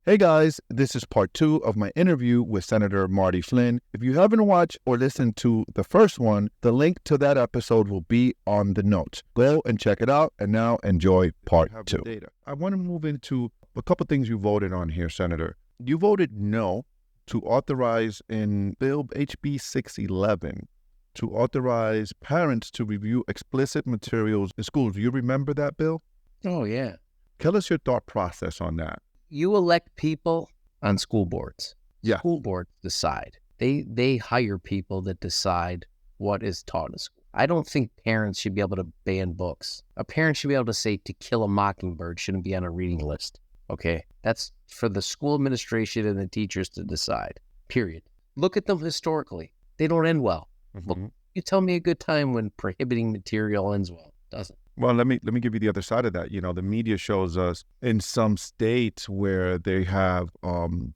Hey guys, this is part 2 of my interview with Senator Marty Flynn. If you haven't watched or listened to the first one, the link to that episode will be on the notes. Go and check it out, and now enjoy part 2. I want to move into a couple things you voted on here, Senator. You voted no to authorize in Bill HB 611 to authorize parents to review explicit materials in schools. Do you remember that bill? Oh, yeah. Tell us your thought process on that. You elect people on school boards. Yeah. School boards decide. They hire people that decide what is taught in school. I don't think parents should be able to ban books. A parent should be able to say To Kill a Mockingbird shouldn't be on a reading list. Okay? That's for the school administration and the teachers to decide. Period. Look at them historically. They don't end well. Mm-hmm. You tell me a good time when prohibiting material ends well. It doesn't. Well, let me give you the other side of that. You know, the media shows us in some states where they have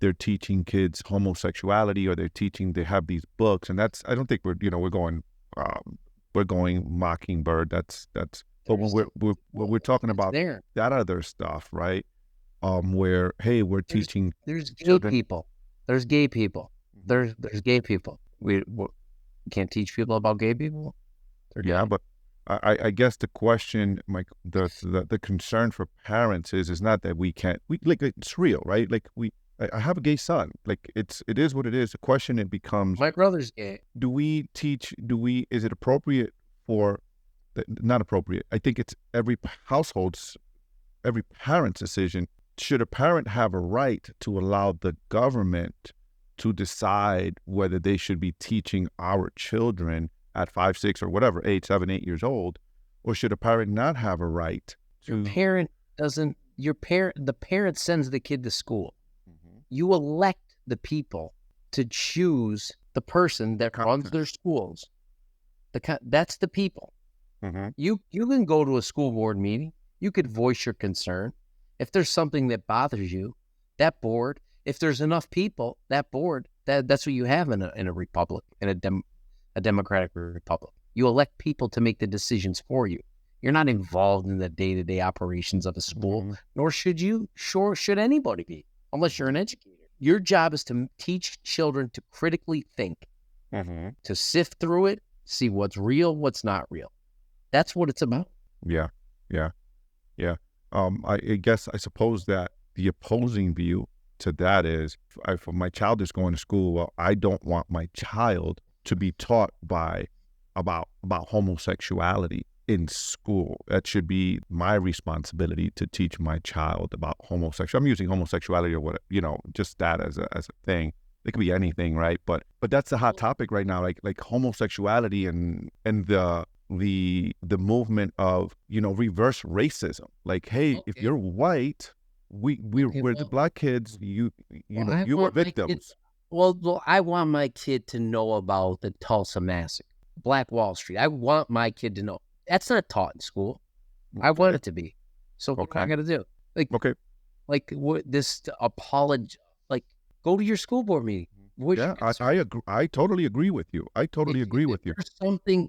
they're teaching kids homosexuality, or they have these books, and that's, I don't think we're going Mockingbird. That's but we're talking about that other stuff, right? Where we're teaching. There's gay people. There's gay people. There's gay people. We can't teach people about gay people. Yeah, but I guess the question, Mike, the concern for parents is not that it's real, right? Like I have a gay son. Like it is what it is. The question it becomes, my brother's gay. Is it appropriate not appropriate? I think it's every parent's decision. Should a parent have a right to allow the government to decide whether they should be teaching our children at 5, 6, or whatever age, 7, 8 years old, or should a parent not have a right to? The parent sends the kid to school. Mm-hmm. You elect the people to choose the person that runs their schools. That's the people. Mm-hmm. You can go to a school board meeting. You could voice your concern. If there's something that bothers you, that board, if there's enough people, that board, that's what you have in a republic, in a democratic republic. You elect people to make the decisions for you. You're not involved in the day-to-day operations of a school, mm-hmm. nor should anybody be, unless you're an educator. Your job is to teach children to critically think, mm-hmm. to sift through it, see what's real, what's not real. That's what it's about. Yeah. I suppose that the opposing view to that is, if my child is going to school, well, I don't want my child to be taught about homosexuality in school. That should be my responsibility to teach my child about homosexuality. I'm using homosexuality or what, just that as a thing. It could be anything, right? But that's the hot topic right now, like homosexuality and the movement of reverse racism. Like, hey, if you're white, we're the black kids. You were victims. Well, I want my kid to know about the Tulsa Massacre, Black Wall Street. I want my kid to know. That's not taught in school. I want it to be. So what am I going to do? Go to your school board meeting. I agree. I totally agree with you.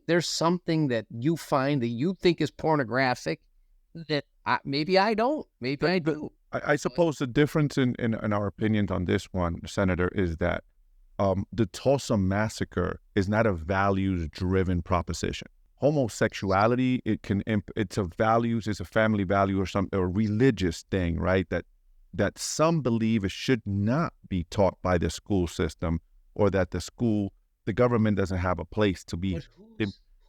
There's something that you find that you think is pornographic that maybe I don't. Maybe I do. I suppose the difference in our opinions on this one, Senator, is that the Tulsa Massacre is not a values-driven proposition. Homosexuality, it's a family value or a religious thing, right? That some believe it should not be taught by the school system, or that the government doesn't have a place to be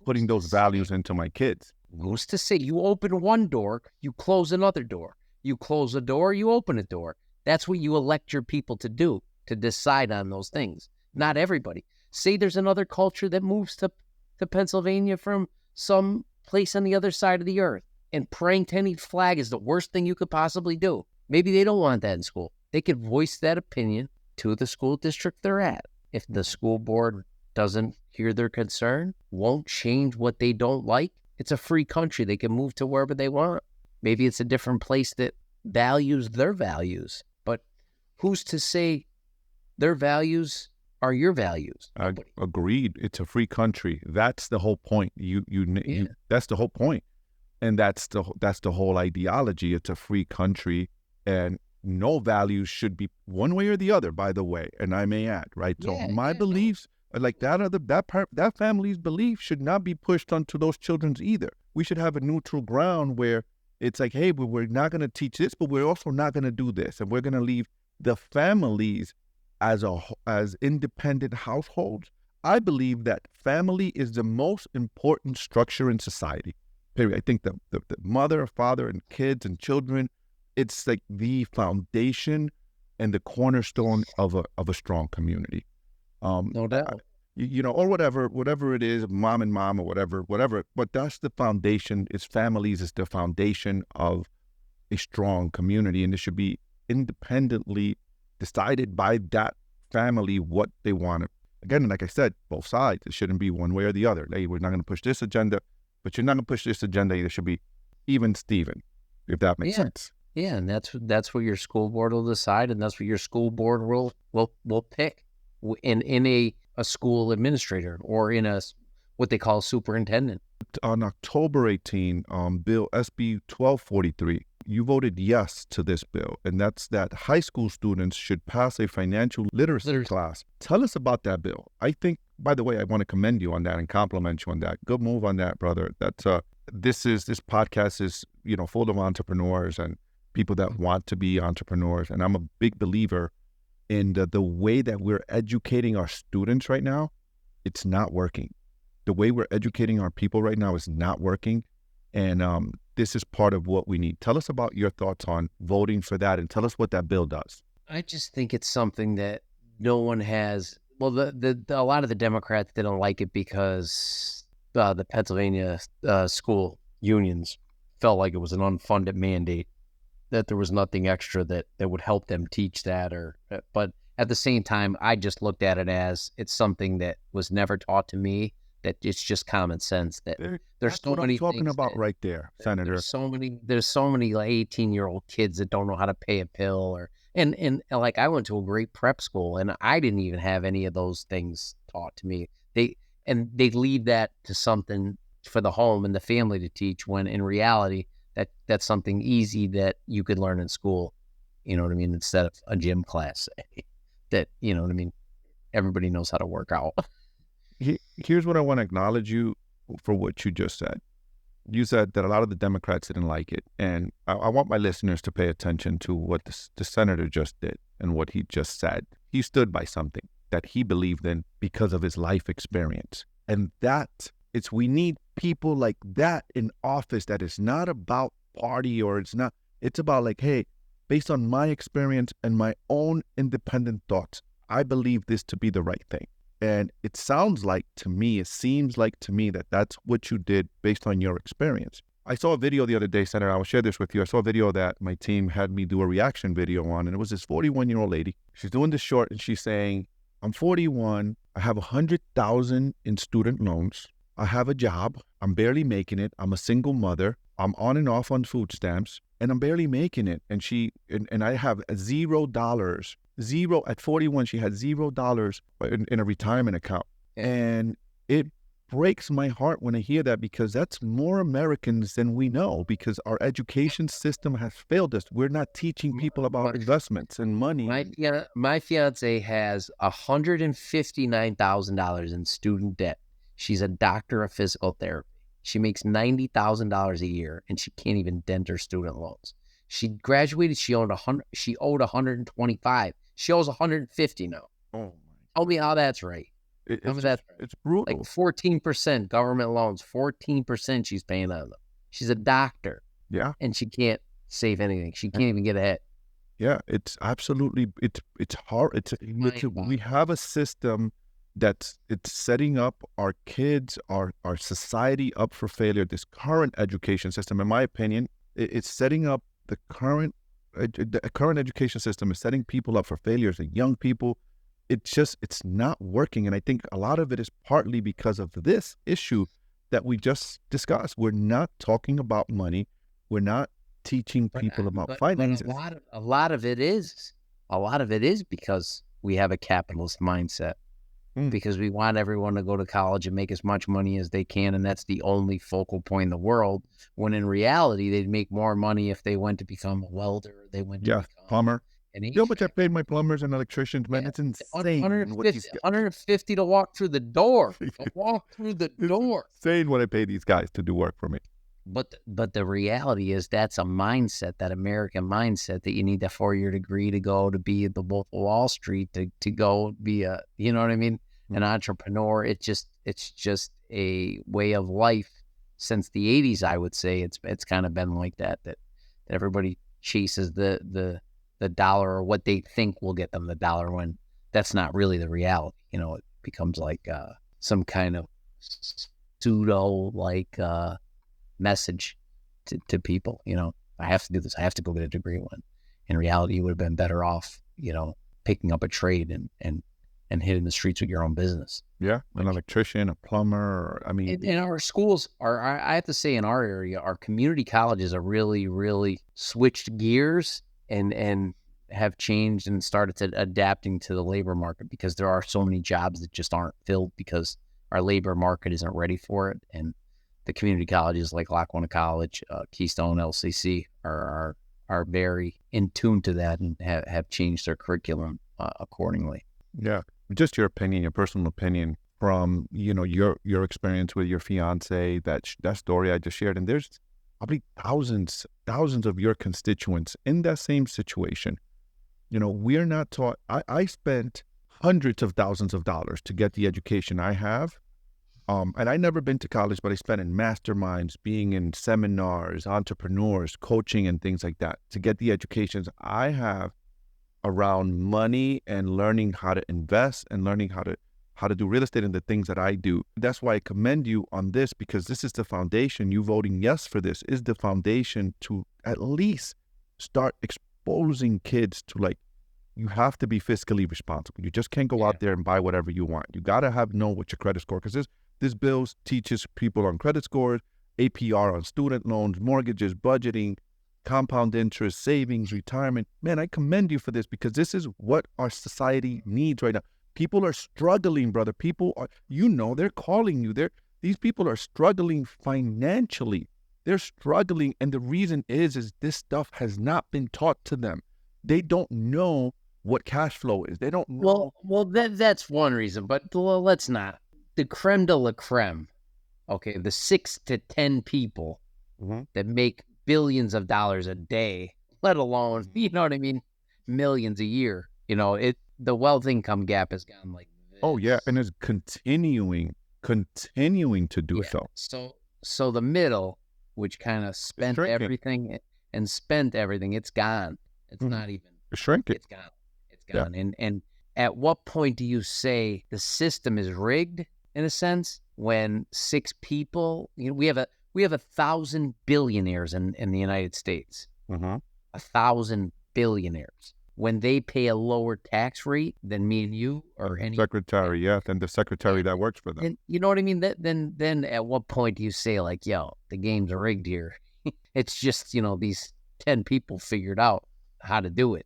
putting those values into my kids. Who's to say? You open one door, you close another door. You close a door, you open a door. That's what you elect your people to do, to decide on those things. Not everybody. Say there's another culture that moves to Pennsylvania from some place on the other side of the earth, and praying to any flag is the worst thing you could possibly do. Maybe they don't want that in school. They could voice that opinion to the school district they're at. If the school board doesn't hear their concern, won't change what they don't like, it's a free country. They can move to wherever they want. Maybe it's a different place that values their values. But who's to say their values are your values? Agreed. It's a free country. That's the whole point. That's the whole point. And that's the whole ideology. It's a free country, and no values should be one way or the other, by the way, and I may add, right? So my beliefs, like that family's belief should not be pushed onto those children's either. We should have a neutral ground where it's like, hey, but we're not going to teach this, but we're also not going to do this. And we're going to leave the families as independent households. I believe that family is the most important structure in society. Period. I think the mother, father, and kids and children, it's like the foundation and the cornerstone of a strong community. No doubt. Or whatever it is, mom and mom or whatever. But that's the foundation. It's families. It's the foundation of a strong community, and it should be independently decided by that family what they want to. Again, like I said, both sides. It shouldn't be one way or the other. Hey, we're not going to push this agenda, but you're not going to push this agenda either. It should be even Steven, if that makes sense. Yeah, and that's what your school board will decide, and that's what your school board will pick in a school administrator or in what they call superintendent. On October 18, Bill SB 1243, you voted yes to this bill, and that's that high school students should pass a financial literacy class. Tell us about that bill. I think, by the way, I want to commend you on that and compliment you on that. Good move on that, brother. That's this podcast is full of entrepreneurs and people that want to be entrepreneurs, and I'm a big believer in the way that we're educating our students right now. It's not working. The way we're educating our people right now is not working, and this is part of what we need. Tell us about your thoughts on voting for that, and tell us what that bill does. I just think it's something that no one has. Well, a lot of the Democrats, they don't like it because the Pennsylvania school unions felt like it was an unfunded mandate, that there was nothing extra that would help them teach that. But at the same time, I just looked at it as it's something that was never taught to me. That it's just common sense. That there's so many I'm talking about right there, Senator. There's so many like 18-year-old kids that don't know how to pay a bill, and like I went to a great prep school and I didn't even have any of those things taught to me. They leave that to something for the home and the family to teach, when in reality that's something easy that you could learn in school. You know what I mean? Instead of a gym class that, you know what I mean? Everybody knows how to work out. Here's what I want to acknowledge you for what you just said. You said that a lot of the Democrats didn't like it. And I want my listeners to pay attention to what the senator just did and what he just said. He stood by something that he believed in because of his life experience. And we need people like that in office, that is not about party, or it's about like, hey, based on my experience and my own independent thoughts, I believe this to be the right thing. And it seems like to me that that's what you did based on your experience. I saw a video the other day, Senator, I will share this with you. I saw a video that my team had me do a reaction video on, and it was this 41-year-old lady. She's doing this short, and she's saying, I'm 41, I have $100,000 in student loans, I have a job, I'm barely making it, I'm a single mother, I'm on and off on food stamps, and I'm barely making it. And I have $0. At 41, she had $0 in a retirement account. And it breaks my heart when I hear that, because that's more Americans than we know, because our education system has failed us. We're not teaching people about investments and money. My fiance has $159,000 in student debt. She's a doctor of physical therapy. She makes $90,000 a year, and she can't even dent her student loans. She graduated. She owed 125. She owes 150 now. Oh, tell me how that's right. It's brutal. Like 14% government loans. 14% she's paying on them. She's a doctor. Yeah, and she can't save anything. She can't even get ahead. Yeah, it's absolutely it's hard. We have a system it's setting up our kids, our society up for failure. This current education system, in my opinion, it's setting up the current education system is setting people up for failures, and young people. It's not working. And I think a lot of it is partly because of this issue that we just discussed. We're not talking about money. We're not teaching people about finances. But a lot of it is because we have a capitalist mindset. because we want everyone to go to college and make as much money as they can, and that's the only focal point in the world, when in reality, they'd make more money if they went to become a welder, or they went to become plumber. an You know how much I HVAC. paid my plumbers and electricians, man? It's insane. 150 to walk through the door. Walk through the door. Insane what I pay these guys to do work for me. But the reality is that's a mindset, that American mindset, that you need that 4-year degree to go to be at the Wolf of Wall Street, to go be a, you know what I mean, an entrepreneur. It's just a way of life since the 80s. I would say it's kind of been like that everybody chases the dollar, or what they think will get them the dollar, when that's not really the reality. You know, it becomes like some kind of pseudo message to people. You know, I have to do this, I have to go get a degree, when in reality you would have been better off, you know, picking up a trade and hitting the streets with your own business. Yeah, an electrician, a plumber. I mean, in our schools, I have to say, in our area, our community colleges are really, really switched gears and have changed and started to adapting to the labor market, because there are so many jobs that just aren't filled because our labor market isn't ready for it. And the community colleges like Lackawanna College, Keystone, LCC are very in tune to that, and have changed their curriculum accordingly. Yeah. Just your opinion, your personal opinion from, you know, your experience with your fiance, that story I just shared. And there's probably thousands of your constituents in that same situation. You know, we're not taught. I spent hundreds of thousands of dollars to get the education I have. And I never been to college, but I spent in masterminds, being in seminars, entrepreneurs, coaching, and things like that to get the educations I have around money and learning how to invest and learning how to do real estate and the things that I do. That's why I commend you on this, because this is the foundation. You voting yes for this is the foundation to at least start exposing kids to, like, you have to be fiscally responsible. You just can't go out there and buy whatever you want. You got to know what your credit score, because this bill teaches people on credit scores, APR on student loans, mortgages, budgeting, compound interest, savings, retirement. Man, I commend you for this, because this is what our society needs right now. People are struggling, brother. People are, you know, they're calling you. These people are struggling financially. They're struggling, and the reason is this stuff has not been taught to them. They don't know what cash flow is. They don't know. Well, that's one reason, but let's not. The creme de la creme, okay, the 6 to 10 people that make billions of dollars a day, let alone, you know what I mean, millions a year. You know, the wealth income gap has gone like this. Oh yeah, and it's continuing to do so. So the middle, which kind of spent everything, it's gone. It's not even shrinking. It's gone. Yeah. And at what point do you say the system is rigged, in a sense, when 6 people, you know, we have 1,000 billionaires in the United States, 1,000 billionaires. When they pay a lower tax rate than me and you or any secretary, than the secretary that works for them. And you know what I mean? Then at what point do you say, like, yo, the game's rigged here? It's just, you know, these 10 people figured out how to do it.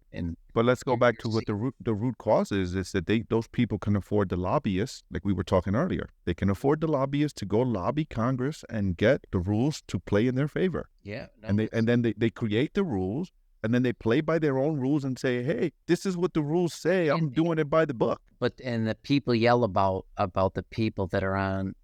But let's go back to what the root cause is that those people can afford the lobbyists, like we were talking earlier. They can afford the lobbyists to go lobby Congress and get the rules to play in their favor. Yeah. No, and then they create the rules, and then they play by their own rules and say, hey, this is what the rules say. I'm doing it by the book. And the people yell about the people that are on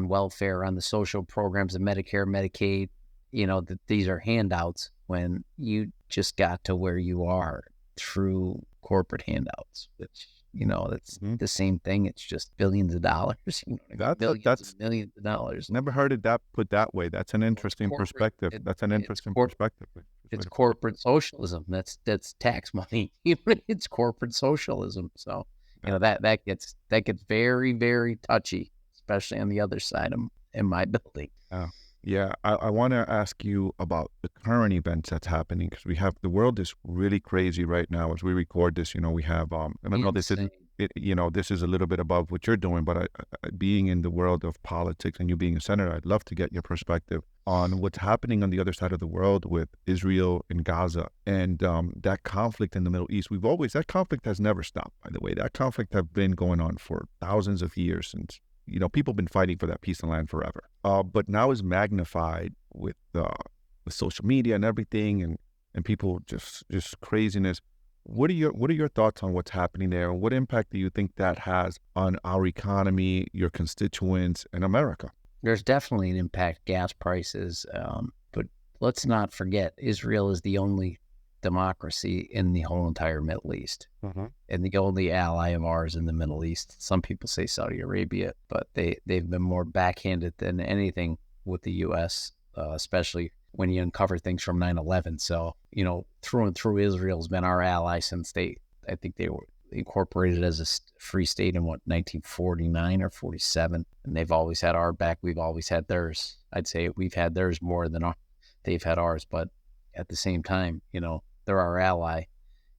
welfare, on the social programs, the Medicare, Medicaid, you know, that these are handouts, when you just got to where you are through corporate handouts, which, you know, that's the same thing. It's just billions of dollars. You know, that's millions of dollars. Never heard it put that way. That's an interesting perspective. That's an interesting perspective. It's corporate socialism. That's tax money. It's corporate socialism. So, you know, that gets very, very touchy, especially on the other side in my building. Yeah, I want to ask you about the current events that's happening, because the world is really crazy right now as we record this. You know, we have, and I know this isn't this is a little bit above what you're doing, but being in the world of politics and you being a senator, I'd love to get your perspective on what's happening on the other side of the world with Israel and Gaza and that conflict in the Middle East. That conflict has never stopped, by the way. That conflict has been going on for thousands of years since, people have been fighting for that piece of land forever. But now is magnified with social media and everything and people just craziness. What are your thoughts on what's happening there? What impact do you think that has on our economy, your constituents, and America? There's definitely an impact, gas prices, but let's not forget, Israel is the only democracy in the whole entire Middle East, and the only ally of ours in the Middle East. Some people say Saudi Arabia, but they've been more backhanded than anything with the U.S., especially when you uncover things from 9/11. So, through and through, Israel's been our ally since I think they were incorporated as a free state in 1949 or 47. And they've always had our back. We've always had theirs. I'd say we've had theirs more than they've had ours. But at the same time, they're our ally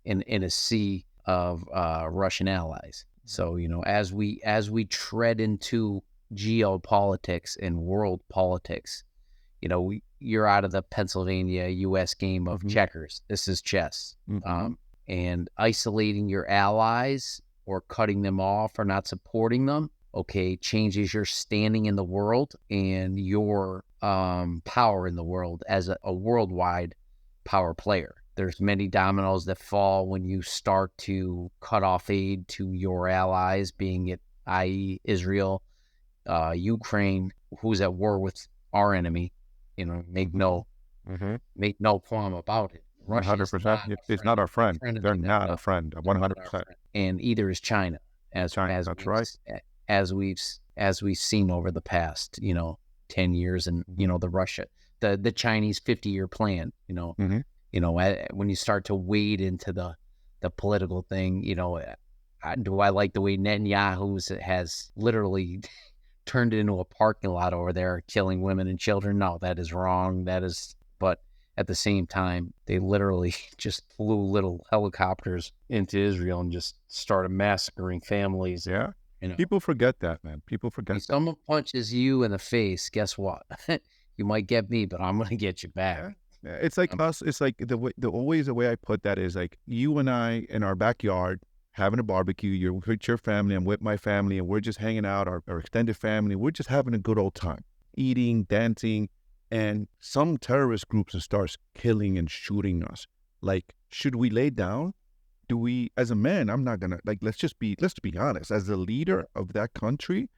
in a sea of Russian allies. So, as we tread into geopolitics and world politics, you're out of the Pennsylvania U.S. game of checkers. This is chess. And isolating your allies or cutting them off or not supporting them, changes your standing in the world and your power in the world as a worldwide power player. There's many dominoes that fall when you start to cut off aid to your allies, being it, i.e. Israel, Ukraine, who's at war with our enemy. Make no qualm about it. 100%. It's not our friend. They're not a friend. 100%. And either is China, as we've seen over the past 10 years, and the Chinese 50-year plan. When you start to wade into the political thing, do I like the way Netanyahu has literally turned it into a parking lot over there, killing women and children? No, that is wrong. But at the same time, they literally just flew little helicopters into Israel and just started massacring families. Yeah. People forget that, man. People forget. If someone punches you in the face, guess what? You might get me, but I'm going to get you back. Yeah. It's like us. It's like the way I put that is like you and I in our backyard having a barbecue. You're with your family, I'm with my family, and we're just hanging out, our extended family. We're just having a good old time, eating, dancing, and some terrorist groups starts killing and shooting us. Like, should we lay down? Do we, as a man, I'm not gonna, let's be honest. As the leader of that country,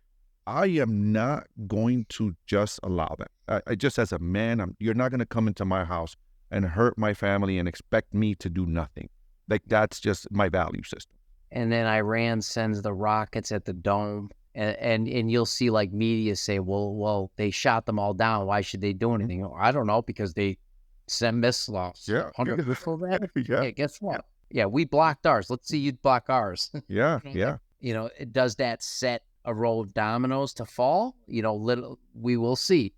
I am not going to just allow that. I just, as a man, you're not gonna come into my house and hurt my family and expect me to do nothing. Like, that's just my value system. And then Iran sends the rockets at the dome, and you'll see media say, well, they shot them all down. Why should they do anything? I don't know, because they send missiles. Yeah. 100 missile that? Yeah. Guess what? Yeah, we blocked ours. Let's see you block ours. Yeah. Does that set a row of dominoes to fall? We will see.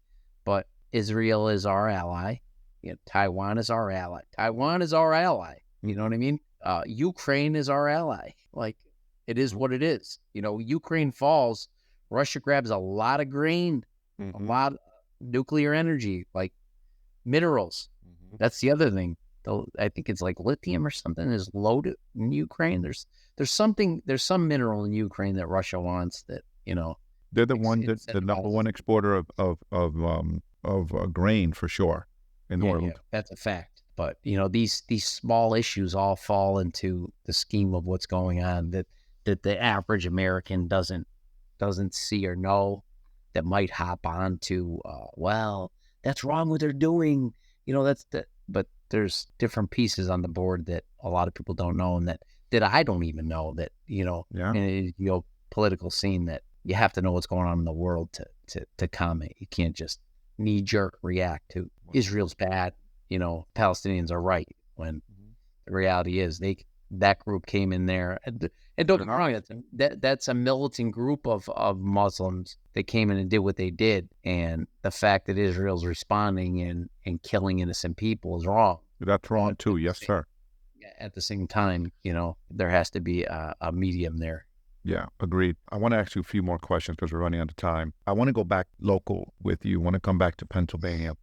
But Israel is our ally. Taiwan is our ally. Taiwan is our ally. You know what I mean? Ukraine is our ally. It is what it is. Ukraine falls, Russia grabs a lot of grain, a lot of nuclear energy, minerals. That's the other thing. Though I think it's lithium or something is loaded in Ukraine. There's some mineral in Ukraine that Russia wants that, They're the number one exporter of grain for sure in the world. Yeah, that's a fact. But these small issues all fall into the scheme of what's going on that the average American doesn't see or know, that might hop on to, that's wrong what they're doing. But there's different pieces on the board that a lot of people don't know, and that I don't even know, that in the political scene, that you have to know what's going on in the world to comment. You can't just knee jerk react to Israel's bad. Palestinians are right, when the reality is that group came in there, and don't get me wrong, that's a militant group of Muslims that came in and did what they did, and the fact that Israel's responding and killing innocent people is wrong. That's wrong too. Yes, sir. At the same time, there has to be a medium there. Yeah, agreed. I want to ask you a few more questions because we're running out of time. I want to go back local with you. I want to come back to Pennsylvania.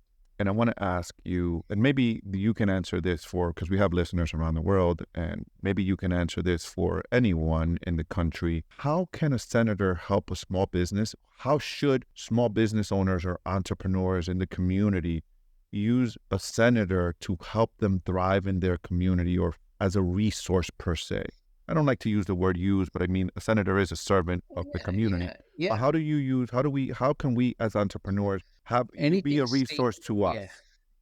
And I want to ask you, and maybe you can answer this because we have listeners around the world, and maybe you can answer this for anyone in the country. How can a senator help a small business? How should small business owners or entrepreneurs in the community use a senator to help them thrive in their community or as a resource per se? I don't like to use the word use, but I mean, a senator is a servant of the community. Yeah. How can we as entrepreneurs be a resource to us?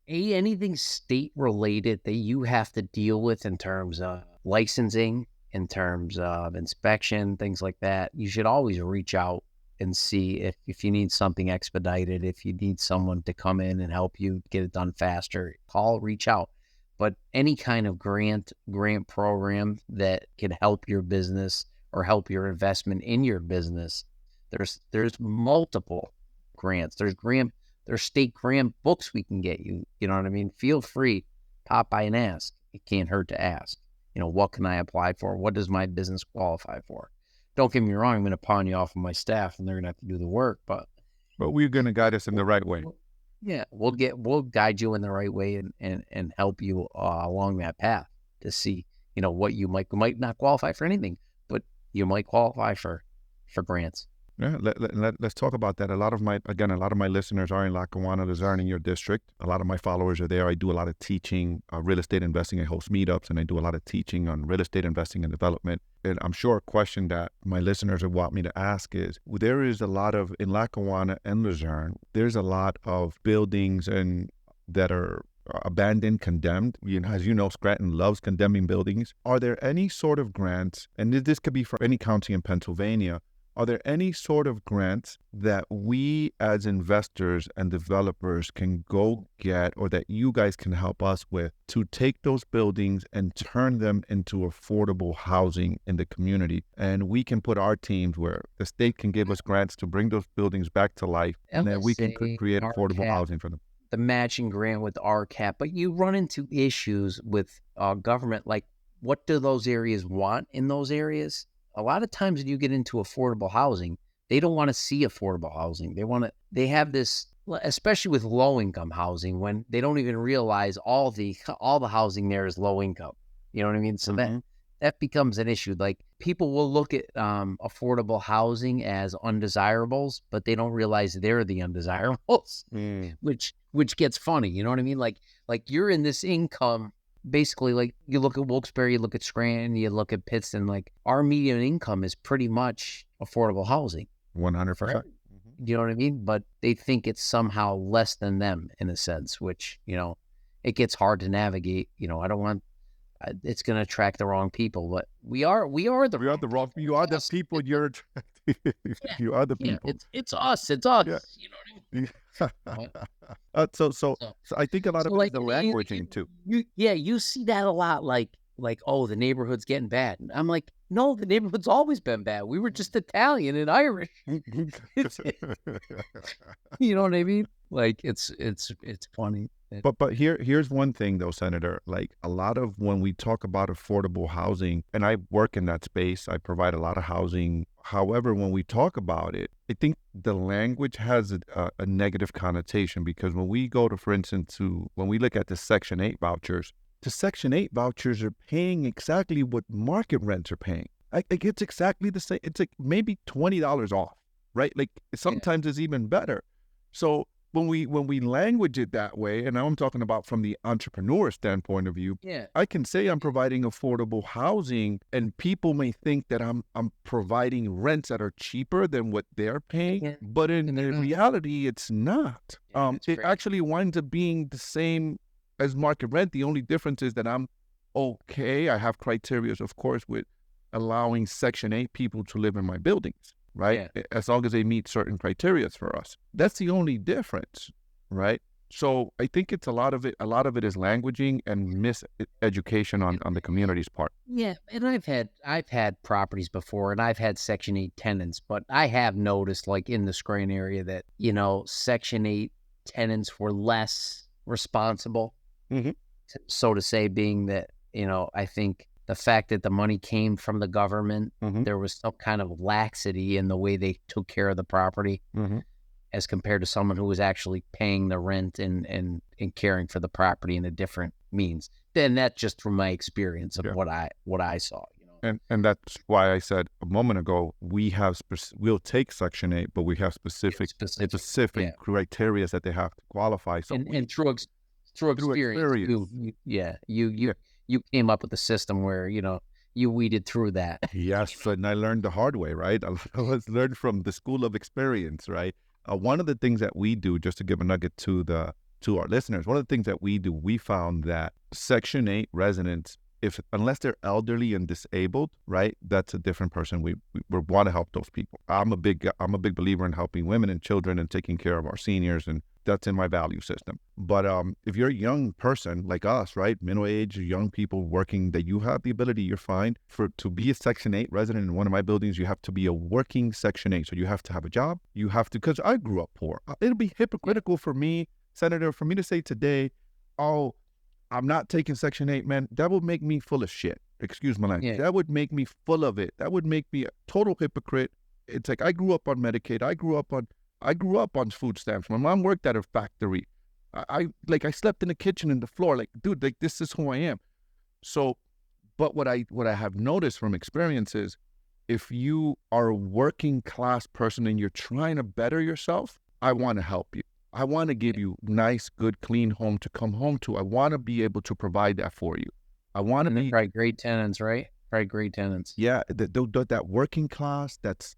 Anything state related that you have to deal with in terms of licensing, in terms of inspection, things like that, you should always reach out and see if you need something expedited, if you need someone to come in and help you get it done faster, reach out. But any kind of grant program that can help your business or help your investment in your business, there's multiple grants. There's state grant books we can get you. You know what I mean? Feel free, pop by and ask. It can't hurt to ask. What can I apply for? What does my business qualify for? Don't get me wrong, I'm going to pawn you off of my staff and they're going to have to do the work, but we're going to guide us in the right way. Yeah, we'll guide you in the right way and help you along that path to see, what you might not qualify for anything, but you might qualify for grants. Yeah, let's talk about that. A lot of my listeners are in Lackawanna, they're in your district. A lot of my followers are there. I do a lot of teaching, real estate investing. I host meetups and I do a lot of teaching on real estate investing and development. And I'm sure a question that my listeners would want me to ask is, there is a lot of, in Lackawanna and Luzerne, there's a lot of buildings that are abandoned, condemned. As you know, Scranton loves condemning buildings. Are there any sort of grants, and this could be for any county in Pennsylvania, are there any sort of grants that we as investors and developers can go get, or that you guys can help us with, to take those buildings and turn them into affordable housing in the community? And we can put our teams where the state can give us grants to bring those buildings back to life, and then we can create affordable housing for them. The matching grant with RCAP, but you run into issues with government, like what do those areas want in those areas? A lot of times when you get into affordable housing, they don't want to see affordable housing. They have this, especially with low income housing, when they don't even realize all the housing there is low income. You know what I mean? So that becomes an issue. Like, people will look at affordable housing as undesirables, but they don't realize they're the undesirables, which gets funny. You know what I mean? Like you're in this income. Basically, like, you look at Wilkes-Barre, you look at Scranton, you look at Pittston, like, our median income is pretty much affordable housing. 100%. You know what I mean? But they think it's somehow less than them in a sense, which, it gets hard to navigate. I don't want, it's going to attract the wrong people, but you are the people. You are the people. It's us. It's us. Yeah. You know what I mean? So I think a lot of the languaging too. You see that a lot, like, oh, the neighborhood's getting bad. I'm like, no, the neighborhood's always been bad. We were just Italian and Irish. You know what I mean? Like, it's funny. But here's one thing though, Senator. Like, a lot of when we talk about affordable housing, and I work in that space, I provide a lot of housing. However, when we talk about it, I think the language has a negative connotation, because when we go to, for instance, when we look at the Section 8 vouchers, the Section 8 vouchers are paying exactly what market rents are paying. Like, it's exactly the same. It's like maybe $20 off, right? Like, sometimes it's even better. So when we language it that way, and now I'm talking about from the entrepreneur standpoint of view, I can say I'm providing affordable housing, and people may think that I'm providing rents that are cheaper than what they're paying, but in reality, it's not. It actually winds up being the same as market rent. The only difference is that I have criteria, of course, with allowing Section 8 people to live in my buildings, right? Yeah. As long as they meet certain criteria for us. That's the only difference, right? So I think it's a lot of it is languaging and miseducation on the community's part. Yeah, and I've had properties before, and I've had Section 8 tenants, but I have noticed, like, in the Scranton area, that, Section 8 tenants were less responsible, so to say, being that, I think the fact that the money came from the government, Mm-hmm. there was some kind of laxity in the way they took care of the property Mm-hmm. as compared to someone who was actually paying the rent and caring for the property in a different means. Then that's just from my experience of what I saw. And that's why I said a moment ago, we'll take Section 8, but we have specific criteria that they have to qualify. So and through experience, you came up with a system where you weeded through that. Yes, and I learned the hard way, right? I was learned from the school of experience, right? One of the things that we do, just to give a nugget to our listeners, one of the things that we do, we found that Section 8 residents, unless they're elderly and disabled, right, that's a different person. We want to help those people. I'm a big believer in helping women and children and taking care of our seniors, and that's in my value system. But if you're a young person like us, right, middle-aged, young people working, that you have the ability, you're fine. To be a Section 8 resident in one of my buildings, you have to be a working Section 8. So you have to have a job. You have to, because I grew up poor. It'll be hypocritical for me, Senator, for me to say today, oh, I'm not taking Section 8, man. That would make me full of shit. Excuse my language. Yeah. That would make me full of it. That would make me a total hypocrite. It's like I grew up on Medicaid. I grew up on food stamps. My mom worked at a factory. I slept in the kitchen and the floor. Like, dude, like this is who I am. So, but what I have noticed from experience is, if you are a working class person and you're trying to better yourself, I want to help you. I want to give you nice, good, clean home to come home to. I want to be able to provide that for you. I want to be great tenants, right? Right, great tenants. Yeah, that working class that's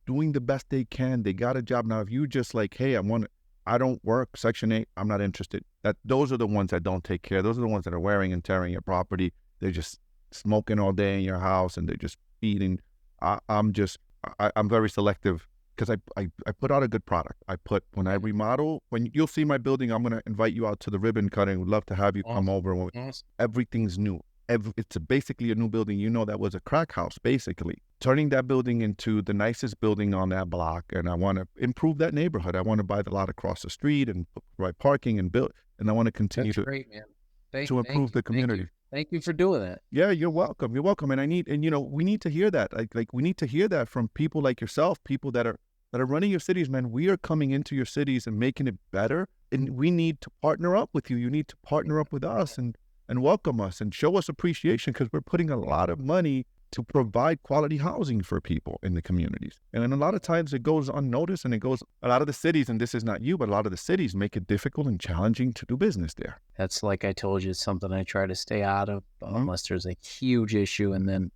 doing the best they can. They got a job now. If you just like, hey, I don't work Section 8. I'm not interested. Those are the ones that don't take care. Those are the ones that are wearing and tearing your property. They're just smoking all day in your house and they're just feeding. I'm very selective. Because I put out a good product. When I remodel, when you'll see my building, I'm going to invite you out to the ribbon cutting. We'd love to have you come over. Everything's new. It's basically a new building. That was a crack house, basically. Turning that building into the nicest building on that block. And I want to improve that neighborhood. I want to buy the lot across the street and provide parking and build. And I want to continue to improve the community. Thank you for doing that. Yeah, you're welcome. You're welcome. And we need to hear that. Like we need to hear that from people like yourself, people that are running your cities, man. We are coming into your cities and making it better. And we need to partner up with you. You need to partner up with us and welcome us and show us appreciation, because we're putting a lot of money to provide quality housing for people in the communities. And a lot of times it goes unnoticed, and a lot of the cities, and this is not you, but a lot of the cities make it difficult and challenging to do business there. That's, like I told you, it's something I try to stay out of unless there's a huge issue, and then,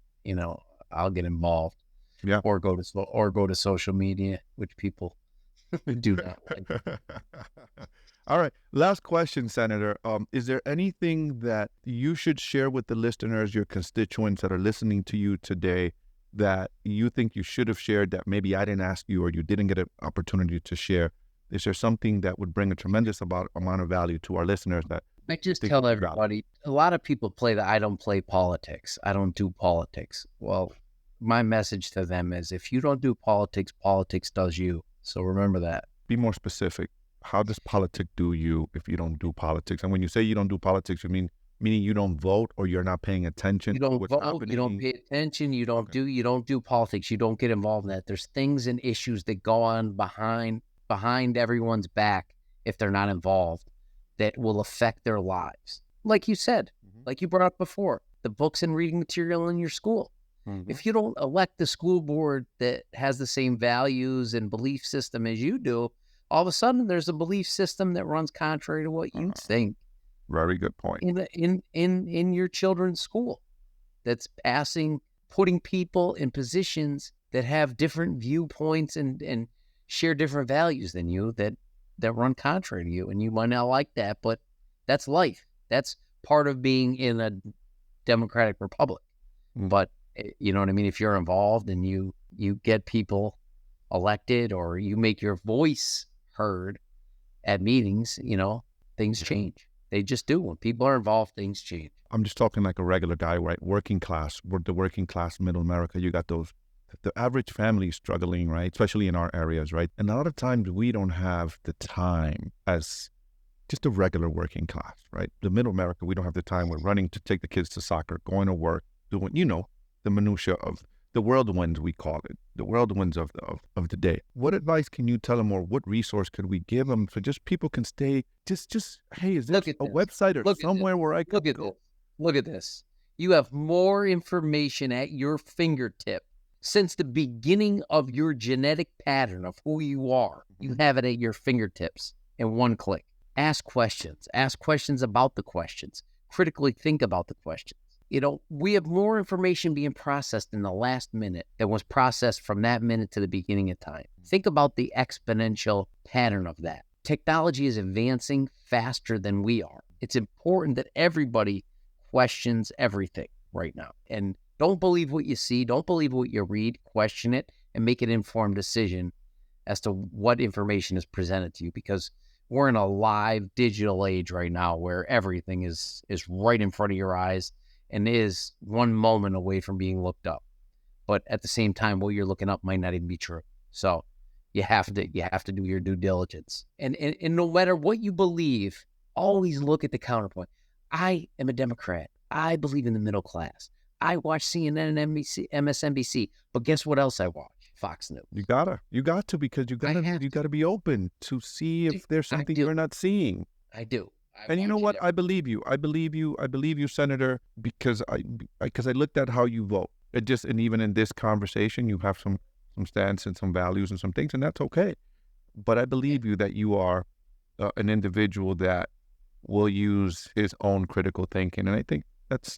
I'll get involved. Yeah. Or go to social media, which people do not like. All right. Last question, Senator. Is there anything that you should share with the listeners, your constituents that are listening to you today, that you think you should have shared that maybe I didn't ask you or you didn't get an opportunity to share? Is there something that would bring a tremendous amount of value to our listeners? That I just tell everybody, a lot of people I don't play politics. I don't do politics. Well, my message to them is, if you don't do politics, politics does you. So remember that. Be more specific. How does politics do you if you don't do politics? And when you say you don't do politics, you meaning you don't vote, or you're not paying attention? You don't vote, you don't pay attention, you don't do politics, you don't get involved in that. There's things and issues that go on behind everyone's back if they're not involved, that will affect their lives. Like you said, like you brought up before, the books and reading material in your school. If you don't elect the school board that has the same values and belief system as you do, all of a sudden there's a belief system that runs contrary to what you think. Very good point. In your children's school, that's putting people in positions that have different viewpoints and share different values than you, that run contrary to you. And you might not like that, but that's life. That's part of being in a democratic republic. But you know what I mean? If you're involved and you get people elected, or you make your voice heard at meetings, things change. They just do. When people are involved, things change. I'm just talking like a regular guy, right? Working class, the working class, middle America. You got the average family struggling, right? Especially in our areas, right? And a lot of times we don't have the time as just a regular working class, right? The middle America, we don't have the time. We're running to take the kids to soccer, going to work, doing, the minutia of the whirlwinds, we call it, the whirlwinds of the day. What advice can you tell them, or what resource could we give them so just people can stay, hey, is there a website or somewhere where I could go? Look at this. You have more information at your fingertip since the beginning of your genetic pattern of who you are. You have it at your fingertips in one click. Ask questions. Ask questions about the questions. Critically think about the questions. We have more information being processed in the last minute than was processed from that minute to the beginning of time. Think about the exponential pattern of that. Technology is advancing faster than we are. It's important that everybody questions everything right now. And don't believe what you see. Don't believe what you read. Question it and make an informed decision as to what information is presented to you, because we're in a live digital age right now where everything is right in front of your eyes and is one moment away from being looked up. But at the same time, what you're looking up might not even be true. So you have to do your due diligence. And no matter what you believe, always look at the counterpoint. I am a Democrat. I believe in the middle class. I watch CNN and NBC, MSNBC. But guess what else I watch? Fox News. You got to, because you gotta be open to see if there's something you're not seeing. I do. And you know what? I believe you, Senator, because I looked at how you vote. And even in this conversation, you have some stance and some values and some things, and that's okay. But I believe you that you are an individual that will use his own critical thinking, and I think that's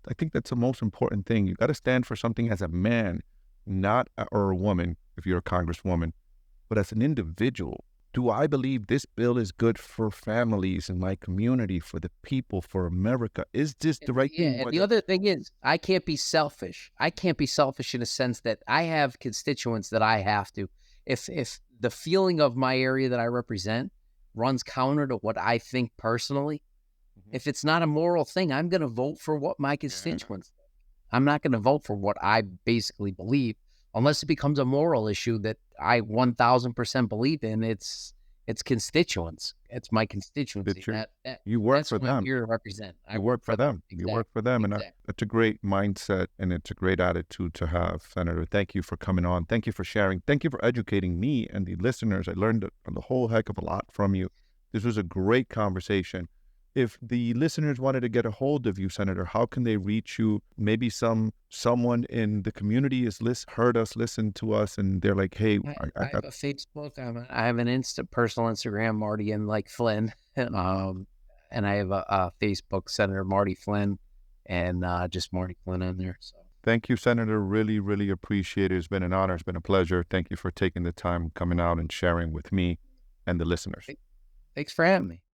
the most important thing. You got to stand for something as a man, or a woman, if you're a congresswoman, but as an individual. Do I believe this bill is good for families in my community, for the people, for America? Is this the right thing? And the other thing is, I can't be selfish. I can't be selfish in a sense that I have constituents that I have to. If the feeling of my area that I represent runs counter to what I think personally, if it's not a moral thing, I'm going to vote for what my constituents think. I'm not going to vote for what I basically believe, unless it becomes a moral issue that I 1,000% believe in. It's constituents. It's my constituency. You work for them. I'm here to represent. I work for them. Exactly. You work for them. And that's a great mindset, and it's a great attitude to have, Senator. Thank you for coming on. Thank you for sharing. Thank you for educating me and the listeners. I learned a whole heck of a lot from you. This was a great conversation. If the listeners wanted to get a hold of you, Senator, how can they reach you? Maybe someone in the community has heard us, listened to us, and they're like, hey, I have a Facebook. I have an personal Instagram, Marty and Flynn. And I have a Facebook, Senator Marty Flynn, and just Marty Flynn on there. So thank you, Senator. Really, really appreciate it. It's been an honor. It's been a pleasure. Thank you for taking the time, coming out and sharing with me and the listeners. Thanks for having me.